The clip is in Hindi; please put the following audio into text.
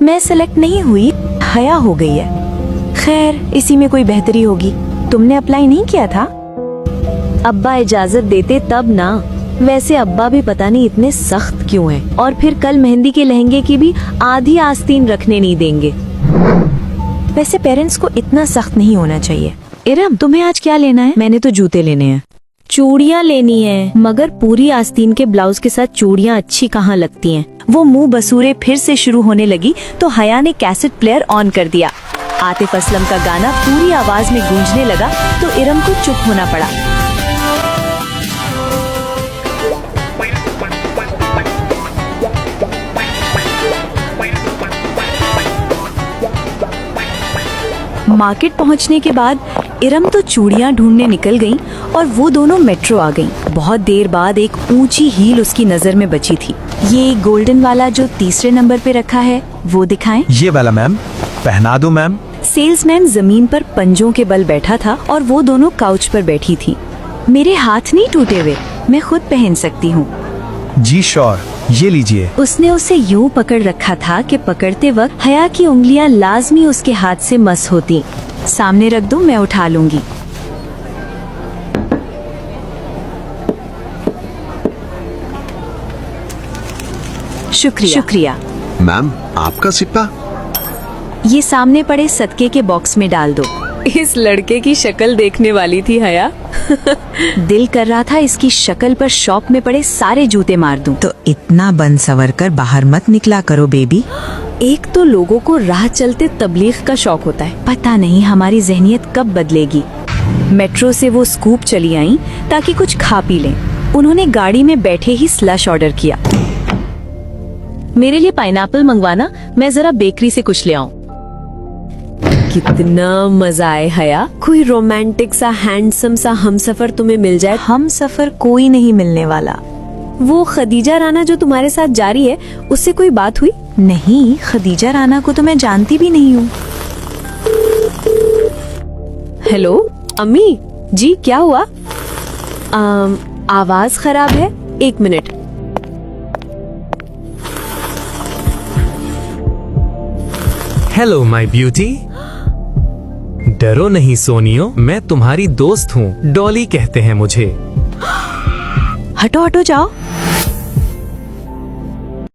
मैं सेलेक्ट नहीं हुई, हया हो गई है। खैर, इसी में कोई बेहतरी होगी। तुमने अप्लाई नहीं किया था? अब्बा इजाजत देते तब ना। वैसे अब्बा भी पता नहीं इतने सख्त क्यों हैं। और फिर कल मेहंदी के लहंगे की भी आधी आस्तीन रखने नहीं देंगे। वैसे पेरेंट्स को इतना सख्त नहीं होना चाहिए। इरम, तुम्हें आज क्या लेना है? मैंने तो जूते लेने हैं। चूड़ियाँ लेनी है, मगर पूरी आस्तीन के ब्लाउज के साथ चूड़ियाँ अच्छी कहाँ लगती हैं। वो मुंह बसूरे फिर से शुरू होने लगी तो हया ने कैसेट प्लेयर ऑन कर दिया। आतिफ असलम का गाना पूरी आवाज में गूंजने लगा तो इरम को चुप होना पड़ा। मार्केट पहुंचने के बाद इरम तो चूड़ियां ढूंढने निकल गईं और वो दोनों मेट्रो आ गईं। बहुत देर बाद एक ऊंची हील उसकी नजर में बची थी। ये गोल्डन वाला जो तीसरे नंबर पे रखा है वो दिखाएं। ये वाला मैम, पहना दो मैम। सेल्समैन जमीन पर पंजों के बल बैठा था और वो दोनों काउच पर बैठी थी। मेरे हाथ नहीं टूटे हुए, मैं खुद पहन सकती हूँ। जी श्योर, ये लीजिए। उसने उसे यूं पकड़ रखा था कि पकड़ते वक्त हया की उंगलियां लाजमी उसके हाथ से मस होती। सामने रख दो, मैं उठा लूंगी। शुक्रिया। मैम, आपका सिक्का? ये सामने पड़े सदके के बॉक्स में डाल दो। इस लड़के की शक्ल देखने वाली थी हया। दिल कर रहा था इसकी शक्ल पर शॉप में पड़े सारे जूते मार दूं। तो इतना बन सवर कर बाहर मत निकला करो बेबी। एक तो लोगों को राह चलते तबलीग का शौक होता है। पता नहीं हमारी जहनियत कब बदलेगी। मेट्रो से वो स्कूप चली आई ताकि कुछ खा पी लें। उन्होंने गाड़ी में बैठे ही स्लश ऑर्डर किया। मेरे लिए पाइनएप्पल मंगवाना, मैं जरा बेकरी से कुछ ले आऊं। कितना मजा आए हया। कोई रोमांटिक सा हैंडसम सा हमसफर तुम्हें मिल जाए। हम सफर कोई नहीं मिलने वाला। वो खदीजा राना जो तुम्हारे साथ जा रही है, उससे कोई बात हुई? नहीं, खदीजा राना को तो मैं जानती भी नहीं हूँ। हेलो अम्मी जी, क्या हुआ? आवाज खराब है, एक मिनट। Hello my beauty. डरो नहीं सोनियो, मैं तुम्हारी दोस्त हूँ। डॉली कहते हैं मुझे। हटो हटो जाओ।